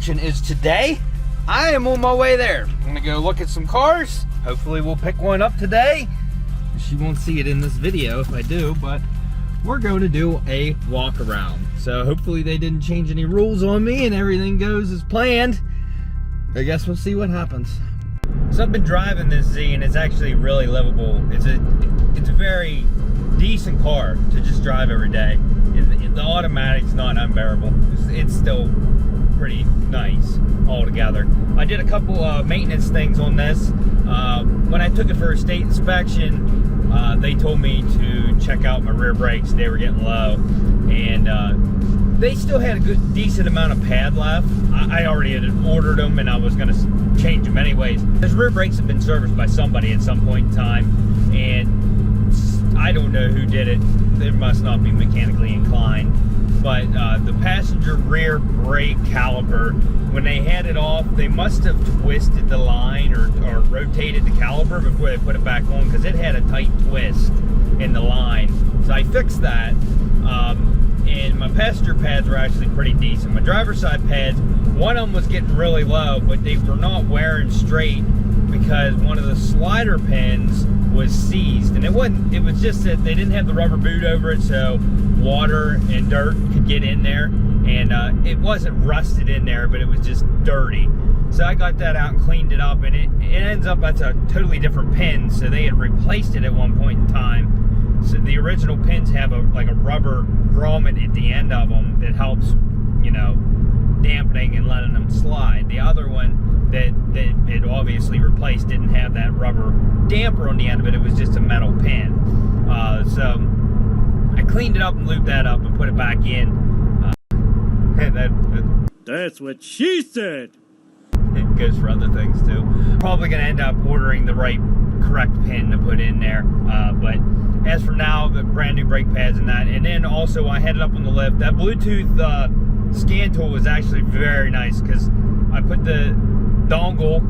auction is today. I am on my way there. I'm gonna go look at some cars. Hopefully we'll pick one up today. She won't see it in this video if I do, but we're going to do a walk around. So hopefully they didn't change any rules on me and everything goes as planned. I guess we'll see what happens. So I've been driving this Z and it's actually really livable. It's a very decent car to just drive every day. The automatic's not unbearable. It's still pretty nice altogether. I did a couple maintenance things on this. When I took it for a state inspection, they told me to check out my rear brakes. They were getting low, and they still had a decent amount of pad left. I already had ordered them, and I was going to change them anyways. Those rear brakes have been serviced by somebody at some point in time, and I don't know who did it. They must not be mechanically inclined. But the passenger rear brake caliper, when they had it off, they must have twisted the line or rotated the caliper before they put it back on, because it had a tight twist in the line. So I fixed that, and my passenger pads were actually pretty decent. My driver's side pads, one of them was getting really low, but they were not wearing straight because one of the slider pins was seized, and it was just that they didn't have the rubber boot over it, so water and dirt could get in there, and it wasn't rusted in there, but it was just dirty. So I got that out and cleaned it up, and it ends up that's a totally different pin. So they had replaced it at one point in time. So the original pins have like a rubber grommet at the end of them that helps, you know, dampening and letting them slide. The other one that it obviously replaced didn't have that rubber damper on the end of it. It was just a metal pin. So I cleaned it up and lubed that up and put it back in. That's what she said. It goes for other things too. Probably gonna end up ordering the correct pin to put in there. But as for now, the brand new brake pads and that. And then also I had it up on the lift. That Bluetooth scan tool was actually very nice, because I put the dongle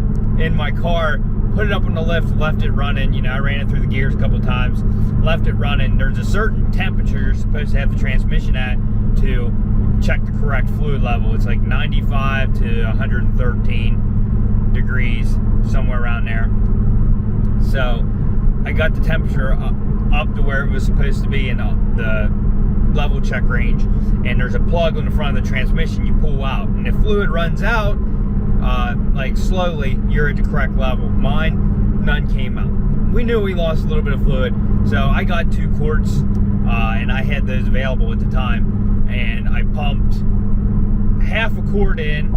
in my car, put it up on the lift, left it running. You know, I ran it through the gears a couple of times, left it running. There's a certain temperature you're supposed to have the transmission at to check the correct fluid level. It's like 95 to 113 degrees, somewhere around there. So I got the temperature up to where it was supposed to be in the level check range, and there's a plug on the front of the transmission you pull out, and if fluid runs out like slowly, you're at the correct level. Mine, none came out. We knew we lost a little bit of fluid, so I got 2 quarts, and I had those available at the time, and I pumped half a quart in,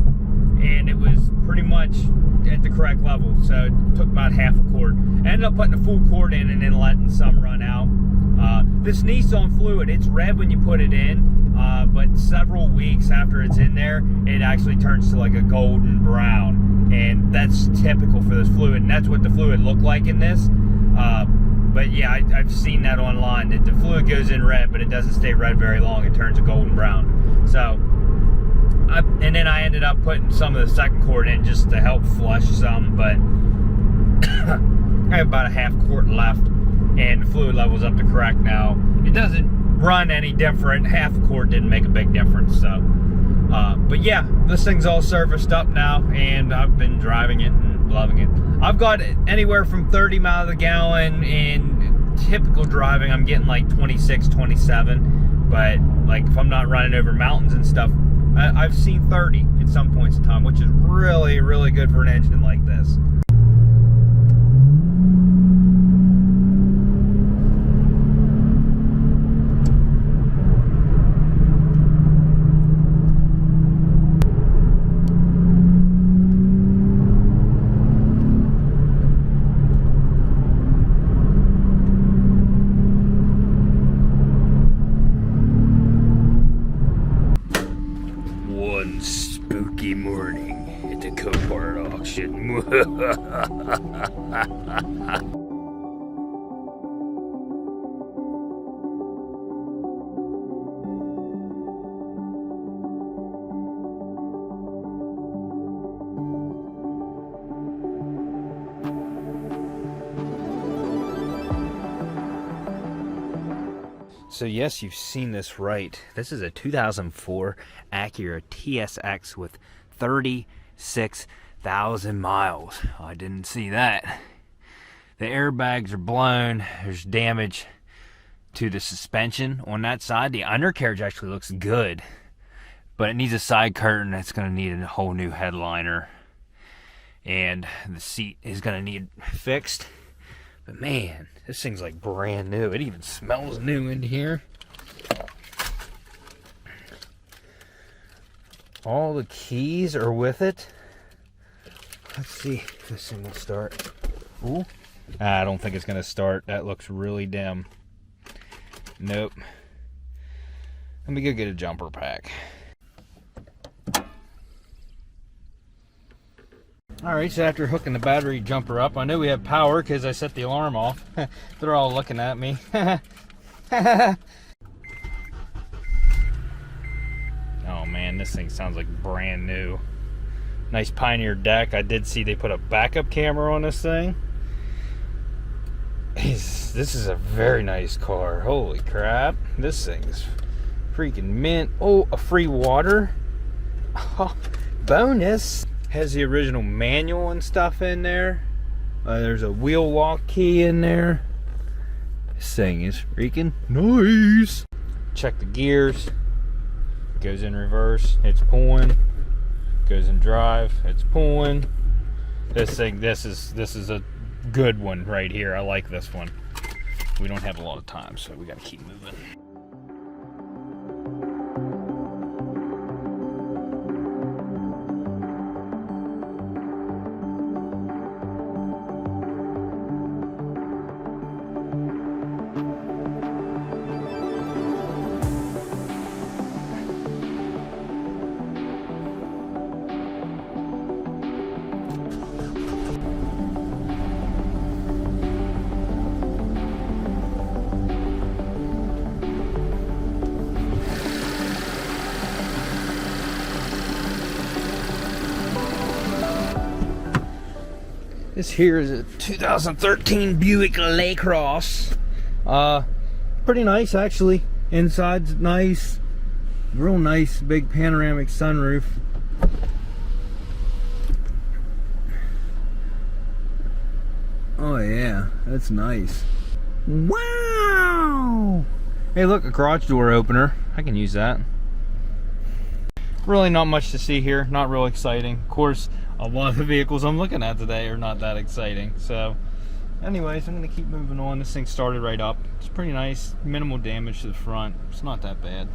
and it was pretty much at the correct level. So it took about half a quart. I ended up putting a full quart in and then letting some run out. This Nissan fluid, it's red when you put it in, but several weeks after it's in there, it actually turns to like a golden brown, and that's typical for this fluid, and that's what the fluid looked like in this. But yeah, I've seen that online, that the fluid goes in red, but it doesn't stay red very long. It turns a golden brown. So, and then I ended up putting some of the second quart in just to help flush some, but I have about a half quart left, and the fluid level's up to correct now. It doesn't run any different. Half a quart didn't make a big difference. So, but yeah, this thing's all serviced up now, and I've been driving it and loving it. I've got anywhere from 30 miles a gallon. In typical driving, I'm getting like 26, 27. But like if I'm not running over mountains and stuff, I've seen 30 at some points in time, which is really, really good for an engine like this. Spooky morning at the Copart auction. So yes, you've seen this right. This is a 2004 Acura TSX with 36,000 miles. I didn't see that. The airbags are blown. There's damage to the suspension on that side. The undercarriage actually looks good, but it needs a side curtain. That's going to need a whole new headliner, and the seat is going to need fixed. But man, this thing's like brand new. It even smells new in here. All the keys are with it. Let's see if this thing will start. Ooh. I don't think it's going to start. That looks really dim. Nope. Let me go get a jumper pack. Alright, so after hooking the battery jumper up, I know we have power because I set the alarm off. They're all looking at me. Oh man, this thing sounds like brand new. Nice Pioneer deck. I did see they put a backup camera on this thing. This is a very nice car. Holy crap. This thing's freaking mint. Oh, a free water. Oh, bonus. Has the original manual and stuff in there. There's a wheel lock key in there. This thing is freaking nice. Check the gears. Goes in reverse. It's pulling. Goes in drive. It's pulling. This thing, this is a good one right here. I like this one. We don't have a lot of time, so we got to keep moving. This here is a 2013 Buick Lacrosse. Pretty nice actually. Inside's nice. Real nice big panoramic sunroof. Oh yeah, that's nice. Wow! Hey look, a garage door opener. I can use that. Really not much to see here. Not real exciting. Of course, a lot of the vehicles I'm looking at today are not that exciting. So anyways, I'm going to keep moving on. This thing started right up. It's pretty nice. Minimal damage to the front. It's not that bad.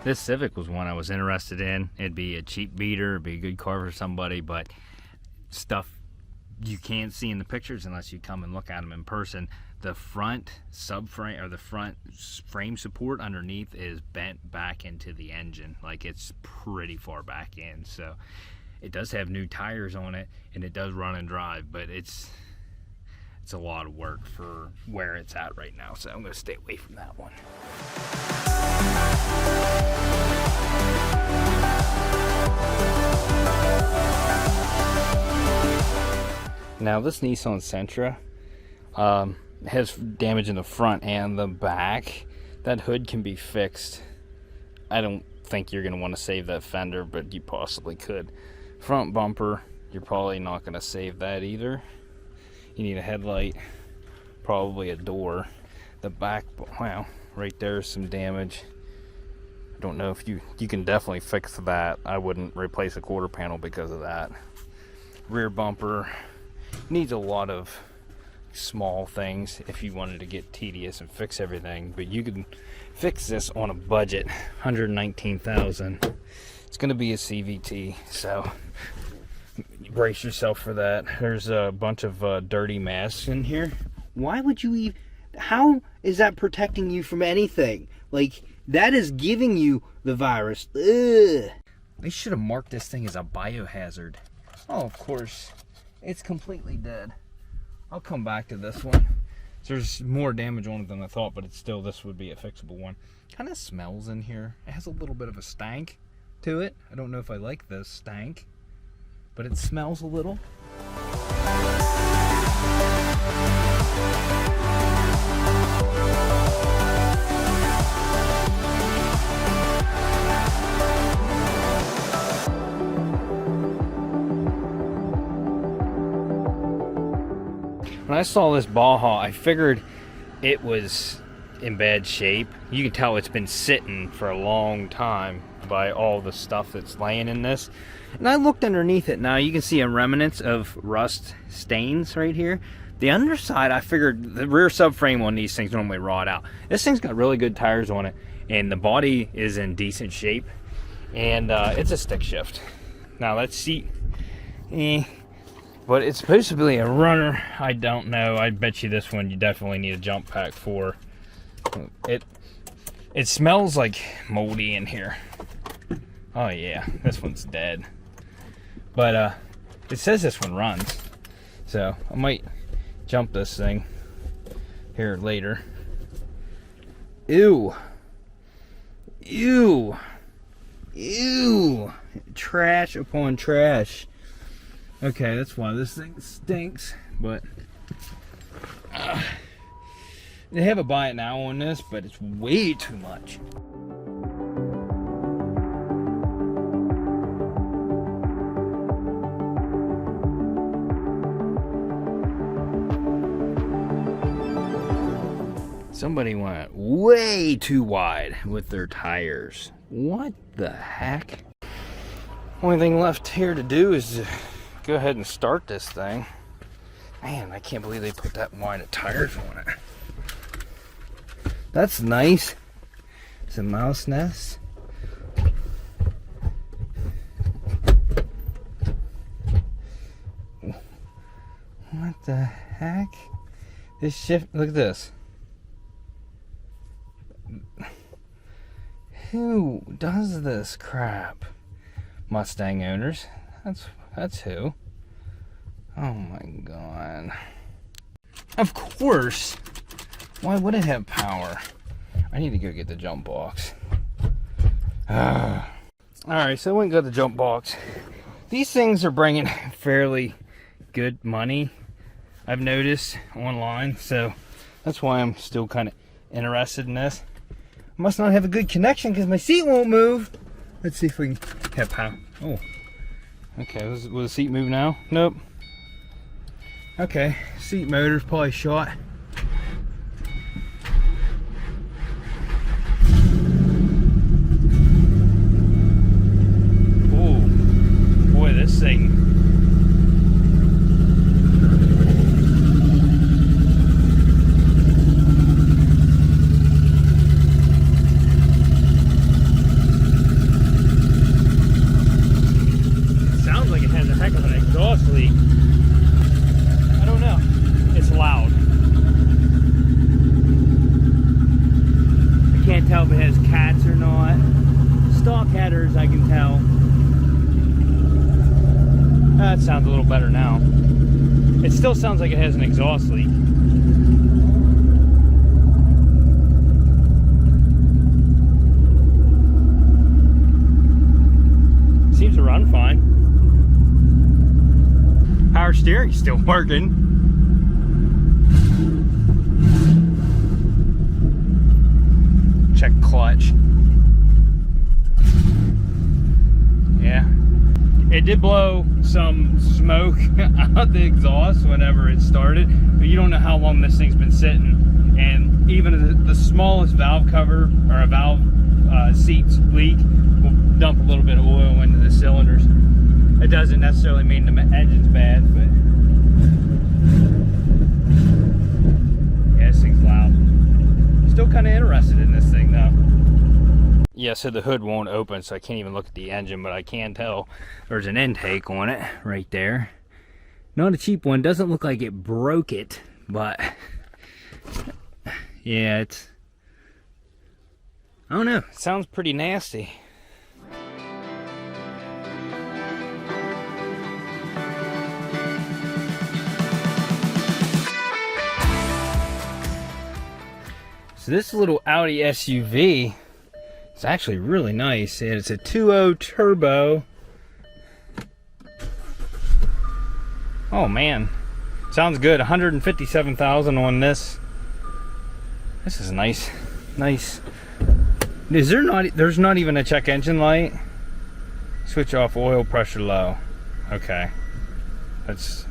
This Civic was one I was interested in. It'd be a cheap beater, it'd be a good car for somebody, but stuff you can't see in the pictures unless you come and look at them in person. The front subframe, or the front frame support underneath, is bent back into the engine. Like, it's pretty far back in. So it does have new tires on it, and it does run and drive, but it's a lot of work for where it's at right now. So I'm going to stay away from that one. Now this Nissan Sentra has damage in the front and the back. That hood can be fixed. I don't think you're going to want to save that fender, but you possibly could. Front bumper, you're probably not going to save that either. You need a headlight, probably a door. The back, wow, right there's some damage. I don't know if you can definitely fix that. I wouldn't replace a quarter panel because of that. Rear bumper needs a lot of small things if you wanted to get tedious and fix everything, but you can fix this on a budget. $119,000. It's going to be a CVT, so brace yourself for that. There's a bunch of dirty masks in here. Why would you even? How is that protecting you from anything? Like, that is giving you the virus. Ugh. They should have marked this thing as a biohazard. Oh, of course. It's completely dead. I'll come back to this one. There's more damage on it than I thought, but it's still, this would be a fixable one. Kind of smells in here. It has a little bit of a stank to it. I don't know if I like this stank, but it smells a little. When I saw this Baja, I figured it was in bad shape. You can tell it's been sitting for a long time by all the stuff that's laying in this. And I looked underneath it. Now you can see a remnants of rust stains right here. The underside, I figured the rear subframe on these things normally rot out. This thing's got really good tires on it, and the body is in decent shape, and it's a stick shift. Now that seat, but it's supposed to be a runner. I don't know. I bet you this one you definitely need a jump pack for. It smells like moldy in here. Oh yeah, this one's dead. But it says this one runs, so I might jump this thing here later. Ew. Ew. Ew. Trash upon trash. Okay, that's why this thing stinks, but they have a buy it now on this, but it's way too much. Somebody went way too wide with their tires. What the heck? Only thing left here to do is go ahead and start this thing. Man, I can't believe they put that wide of tires on it. That's nice. It's a mouse nest. What the heck? This shift, look at this. Who does this crap? Mustang owners. That's who. Oh my god. Of course. Why would it have power? I need to go get the jump box. Alright, so I went and got the jump box. These things are bringing fairly good money, I've noticed online, so that's why I'm still kind of interested in this. I must not have a good connection because my seat won't move. Let's see if we can have power. Oh. Okay, will the seat move now? Nope. Okay, seat motor's probably shot. Oh, boy, this thing. Exhaust leak. I don't know. It's loud. I can't tell if it has cats or not. Stock headers, I can tell. That sounds a little better now. It still sounds like it has an exhaust leak. Seems to run fine. Power steering's still working. Check clutch. Yeah. It did blow some smoke out the exhaust whenever it started, but you don't know how long this thing's been sitting. And even the smallest valve cover or a valve seats leak will dump a little bit of oil into the cylinders. It doesn't necessarily mean the engine's bad, but yeah, this thing's loud. Still kind of interested in this thing though. Yeah, so the hood won't open, so I can't even look at the engine, but I can tell there's an intake on it right there. Not a cheap one. Doesn't look like it broke it, but Yeah, it's, I don't know, it sounds pretty nasty. So this little Audi SUV is actually really nice, and it's a 2.0 turbo. Oh man, sounds good. 157,000 on this. This is nice. Nice. Is there not? There's not even a check engine light. Switch off oil pressure low. Okay. Let's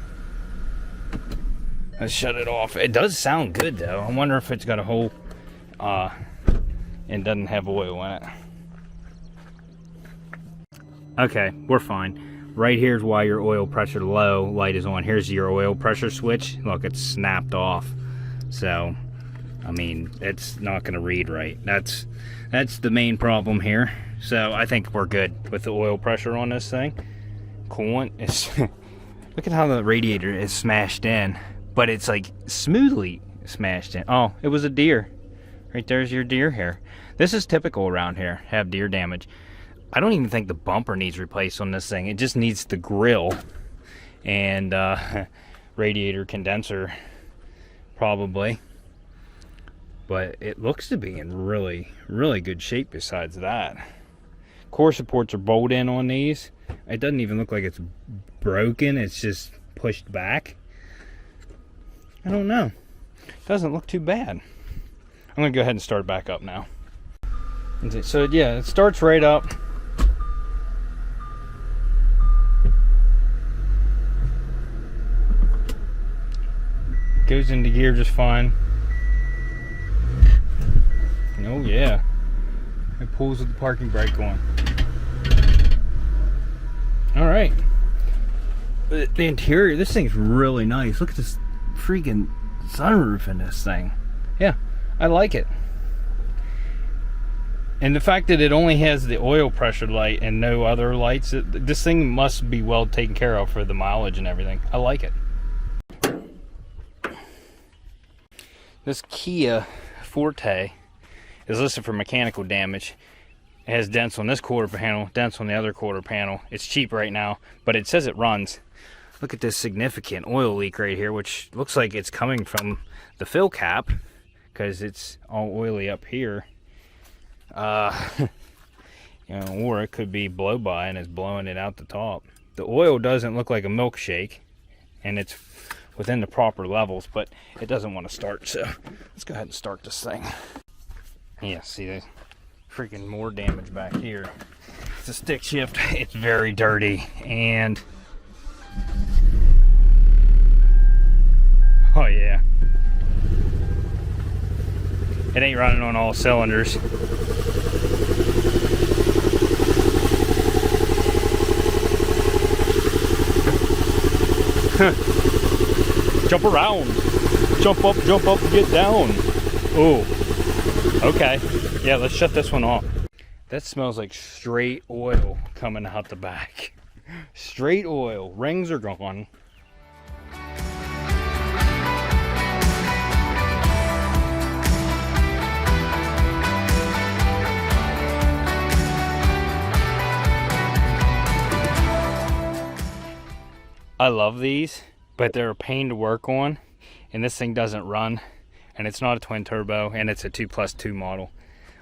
shut it off. It does sound good though. I wonder if it's got a hole and doesn't have oil in it. Okay, we're fine. Right here's why your oil pressure low light is on. Here's your oil pressure switch. Look, it's snapped off. So, I mean, it's not going to read right. That's the main problem here. So I think we're good with the oil pressure on this thing. Coolant is look at how the radiator is smashed in, but it's like smoothly smashed in. Oh, it was a deer. Right there's your deer hair. This is typical around here, have deer damage. I don't even think the bumper needs replaced on this thing. It just needs the grill and radiator condenser probably. But it looks to be in really, really good shape besides that. Core supports are bowled in on these. It doesn't even look like it's broken. It's just pushed back. I don't know. Doesn't look too bad. I'm going to go ahead and start it back up now. So yeah, it starts right up. Goes into gear just fine. Oh yeah. It pulls with the parking brake on. Alright. The interior, this thing's really nice. Look at this freaking sunroof in this thing. Yeah, I like it. And the fact that it only has the oil pressure light and no other lights, this thing must be well taken care of for the mileage and everything. I like it. This Kia Forte is listed for mechanical damage. It has dents on this quarter panel, dents on the other quarter panel. It's cheap right now, but it says it runs. Look at this significant oil leak right here, which looks like it's coming from the fill cap because it's all oily up here. You know, or it could be blow by and it's blowing it out the top. The oil doesn't look like a milkshake, and it's within the proper levels, but it doesn't want to start. So let's go ahead and start this thing. Yeah, see, there's freaking more damage back here. It's a stick shift. It's very dirty, and oh yeah, it ain't running on all cylinders. Jump around, jump up, get down. Oh, okay. Yeah, let's shut this one off. That smells like straight oil coming out the back. Straight oil. Rings are gone. I love these, but they're a pain to work on, and this thing doesn't run, and it's not a twin turbo, and it's a 2+2 model.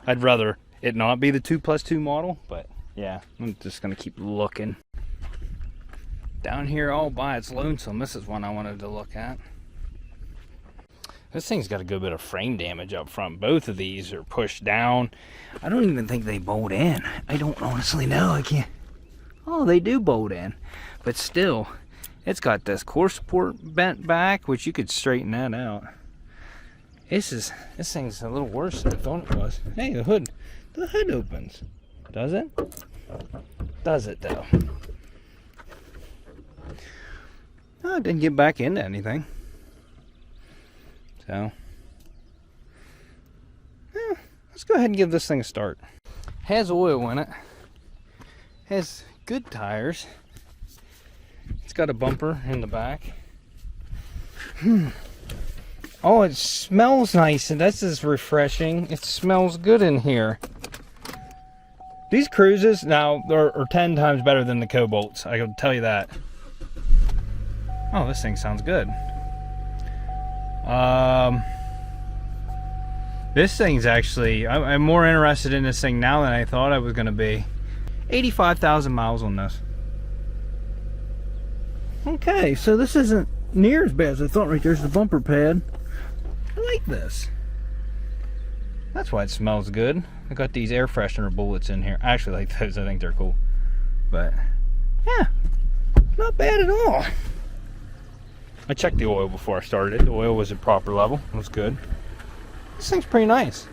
I'd rather it not be the 2+2 model, but yeah, I'm just gonna keep looking. Down here all by its lonesome, this is one I wanted to look at. This thing's got a good bit of frame damage up front. Both of these are pushed down. I don't even think they bolt in. I don't honestly know. I can't. Oh, they do bolt in, but still, it's got this core support bent back, which you could straighten that out. This thing's a little worse than I thought it was. Hey, the hood opens. Does it? Does it though? Oh, it didn't get back into anything. So, yeah, let's go ahead and give this thing a start. Has oil in it. Has good tires. It's got a bumper in the back. Oh, it smells nice, and this is refreshing. It smells good in here. These Cruzes now are 10 times better than the Cobalts. I can tell you that. Oh, this thing sounds good. This thing's actually, I'm more interested in this thing now than I thought I was going to be. 85,000 miles on this. Okay, so this isn't near as bad as I thought. Right there's the bumper pad. I like this. That's why it smells good. I got these air freshener bullets in here. I actually like those. I think they're cool. But yeah, not bad at all. I checked the oil before I started. The oil was at proper level. It was good. This thing's pretty nice.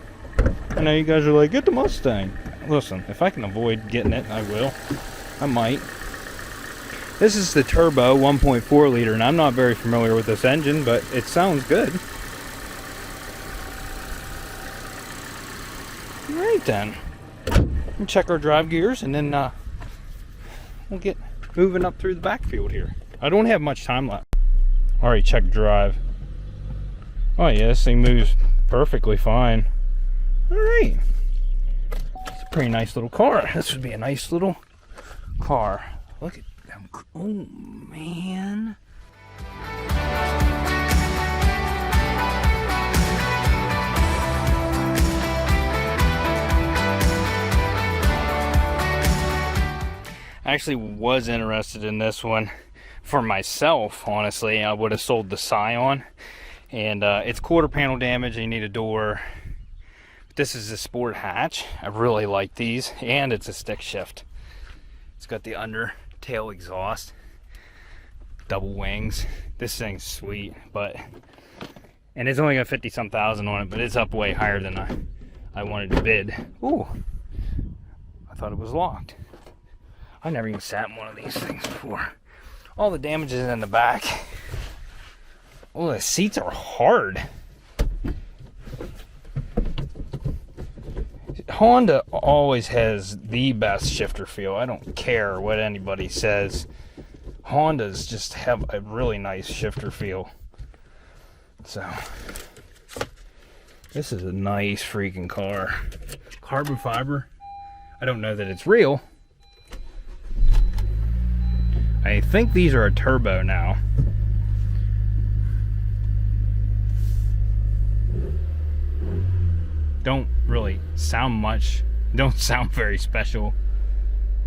I know you guys are like, get the Mustang. Listen, if I can avoid getting it, I will. I might. This is the turbo 1.4 liter, and I'm not very familiar with this engine, but it sounds good. Alright then. We'll check our drive gears, and then we'll get moving up through the backfield here. I don't have much time left. Alright, check drive. Oh yeah, this thing moves perfectly fine. Alright. It's a pretty nice little car. This would be a nice little car. Look at them. Oh man. I actually was interested in this one for myself, honestly. I would have sold the Scion, and it's quarter panel damage and you need a door. But this is a sport hatch. I really like these, and it's a stick shift. It's got the under tail exhaust, double wings. This thing's sweet, and it's only got 50-some thousand on it, but it's up way higher than I wanted to bid. Ooh, I thought it was locked. I never even sat in one of these things before. All the damage is in the back. Oh, the seats are hard. Honda always has the best shifter feel. I don't care what anybody says. Hondas just have a really nice shifter feel. So, this is a nice freaking car. Carbon fiber. I don't know that it's real. I think these are a turbo now. Don't really sound much. Don't sound very special.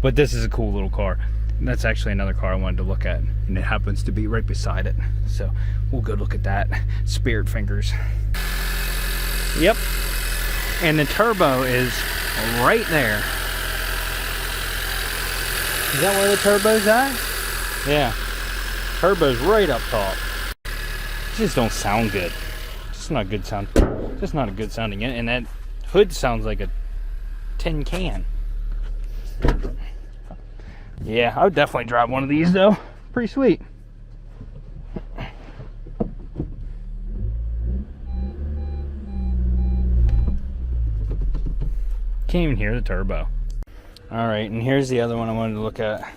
But this is a cool little car. And that's actually another car I wanted to look at. And it happens to be right beside it. So we'll go look at that. Spirit fingers. Yep. And the turbo is right there. Is that where the turbo's at? Yeah, turbo's right up top. It just don't sound good. It's not good sound. Just not a good sounding. And that hood sounds like a tin can. Yeah, I would definitely drive one of these though. Pretty sweet. Can't even hear the turbo. All right, and here's the other one I wanted to look at.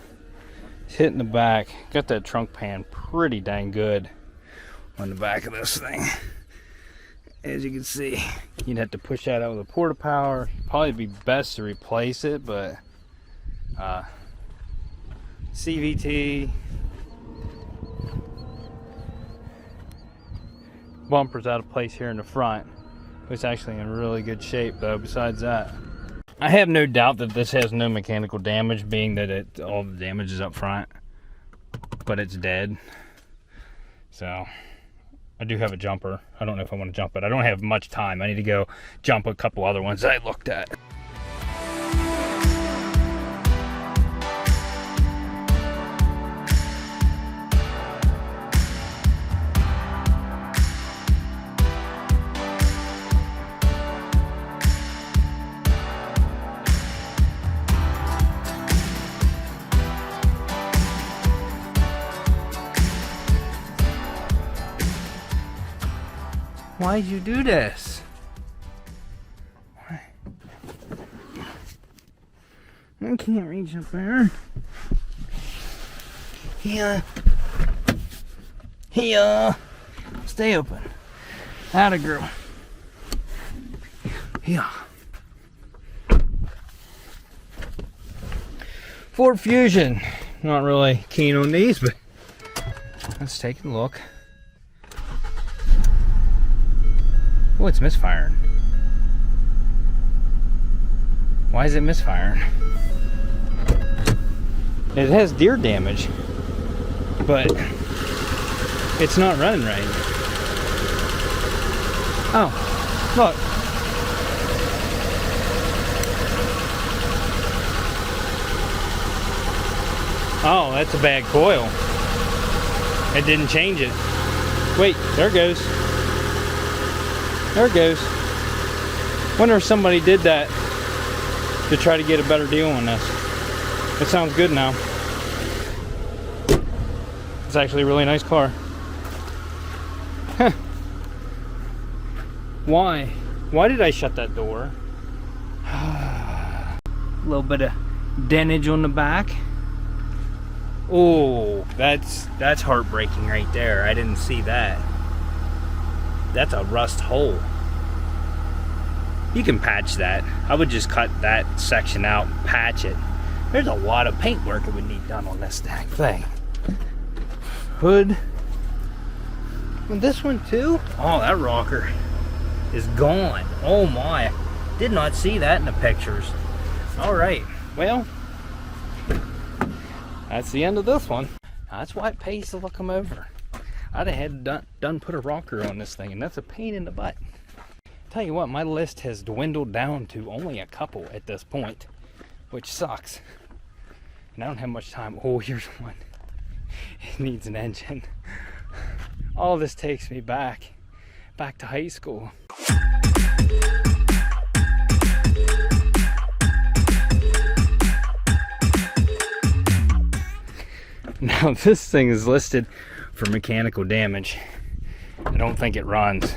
Hitting the back, got that trunk pan pretty dang good on the back of this thing. As you can see, you'd have to push that out with a porta power. Probably be best to replace it, but CVT, bumper's out of place here in the front. It's actually in really good shape though. Besides that, I have no doubt that this has no mechanical damage, being that all the damage is up front, but it's dead. So I do have a jumper. I don't know if I want to jump it. I don't have much time. I need to go jump a couple other ones that I looked at. Why'd you do this? Why? I can't reach up there. Here. Stay open. Atta girl. Yeah. Ford Fusion. Not really keen on these, but let's take a look. Oh, it's misfiring. Why is it misfiring? It has deer damage, but it's not running right. Oh, look. Oh, that's a bad coil. It didn't change it. Wait, there it goes. There it goes. Wonder if somebody did that to try to get a better deal on this. It sounds good now. It's actually a really nice car. Huh. Why? Why did I shut that door? A little bit of dentage on the back. Oh, that's heartbreaking right there. I didn't see that. That's a rust hole. You can patch that. I would just cut that section out and patch it. There's a lot of paint work that would need done on this dang thing. Hood. And this one too? Oh, that rocker is gone. Oh my. Did not see that in the pictures. Alright, well, that's the end of this one. That's why it pays to look them over. I'd have had done put a rocker on this thing, and that's a pain in the butt. Tell you what, my list has dwindled down to only a couple at this point, which sucks. And I don't have much time. Oh, here's one. It needs an engine. All this takes me back to high school. Now this thing is listed for mechanical damage. I don't think it runs.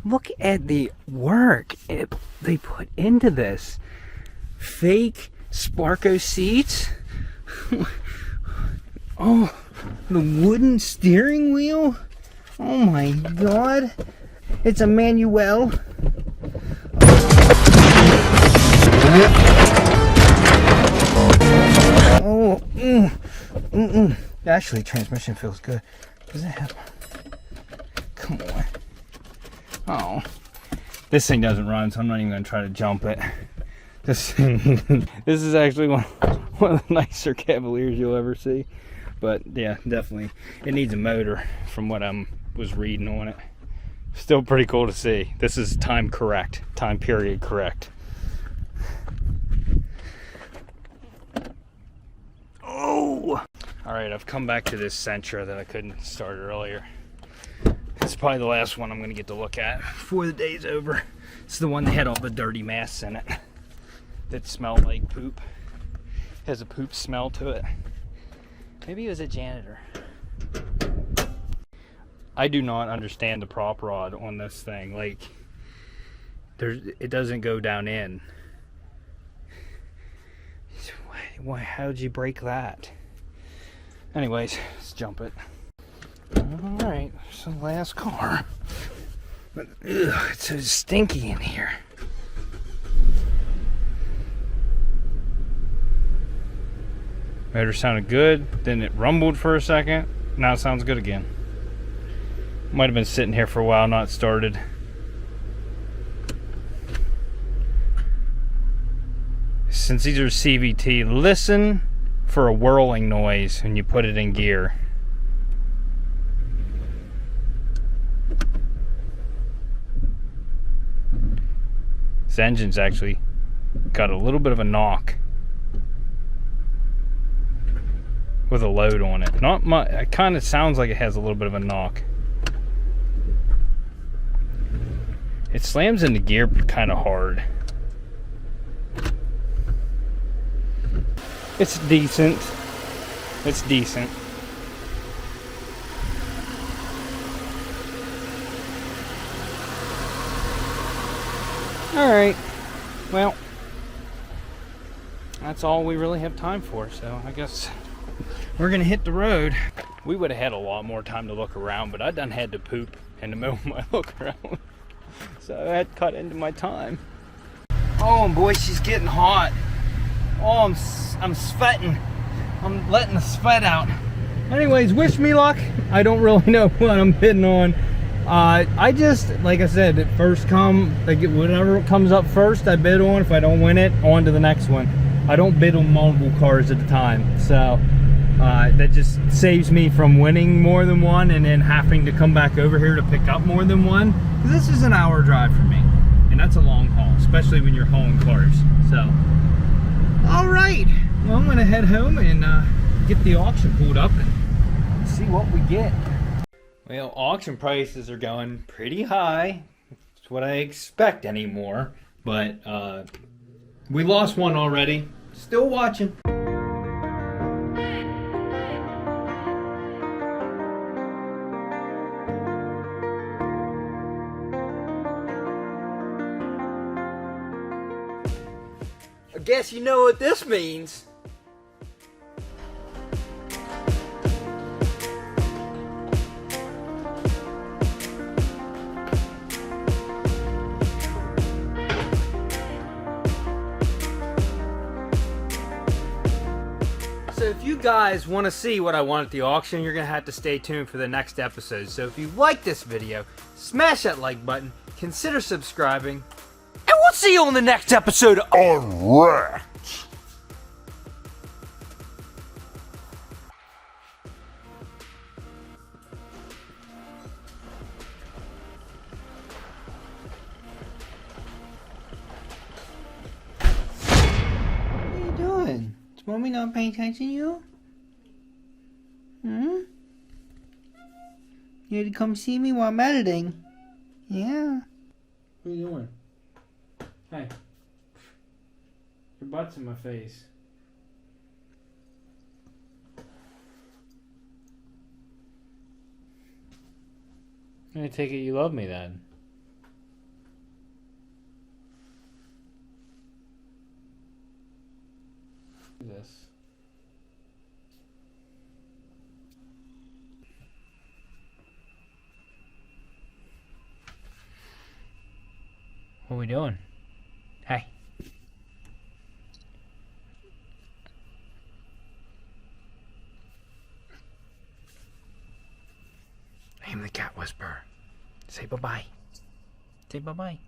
Look at the work they put into this. Fake Sparko seats. Oh, the wooden steering wheel. Oh my god. It's a manual. Oh, Actually, transmission feels good. Does it have? Come on. Oh, this thing doesn't run, so I'm not even gonna try to jump it. This is actually one of the nicer Cavaliers you'll ever see. But yeah, definitely, it needs a motor from what I was reading on it. Still pretty cool to see. This is time period correct. Oh! Alright, I've come back to this Sentra that I couldn't start earlier. It's probably the last one I'm going to get to look at before the day's over. It's the one that had all the dirty masks in it that smelled like poop. It has a poop smell to it. Maybe it was a janitor. I do not understand the prop rod on this thing. Like, it doesn't go down in. Why? How'd you break that? Anyways, let's jump it. Alright, it's the last car. But ugh, it's so stinky in here. Motor sounded good, then it rumbled for a second. Now it sounds good again. Might have been sitting here for a while, not started. Since these are CVT, listen for a whirling noise when you put it in gear. This engine's actually got a little bit of a knock with a load on it. Not much. It kind of sounds like it has a little bit of a knock. It slams into gear kind of hard. It's decent. It's decent. Alright. Well, that's all we really have time for, so I guess we're gonna hit the road. we would have had a lot more time to look around, but I done had to poop in the middle of my look around. So that cut into my time. Oh boy, she's getting hot. Oh, I'm sweating. I'm letting the sweat out. Anyways, wish me luck. I don't really know what I'm bidding on. I just, like I said, at first come, like whatever comes up first, I bid on. If I don't win it, on to the next one. I don't bid on multiple cars at a time. So that just saves me from winning more than one and then having to come back over here to pick up more than one. This is an hour drive for me, and that's a long haul, especially when you're hauling cars. So, all right, well, I'm gonna head home and get the auction pulled up and see what we get. Well, auction prices are going pretty high. It's what I expect anymore, but we lost one already. Still watching. I guess you know what this means. So if you guys want to see what I want at the auction, you're going to have to stay tuned for the next episode. So if you like this video, smash that like button, consider subscribing, and we'll see you on the next episode of Unwrapped. What are you doing? Is Mommy not paying attention to you? Hmm? You had to come see me while I'm editing. Yeah. What are you doing? Hey. Your butt's in my face. I'm gonna take it you love me then. This. What are we doing? Hey. I am the cat whisperer. Say bye-bye. Say bye-bye.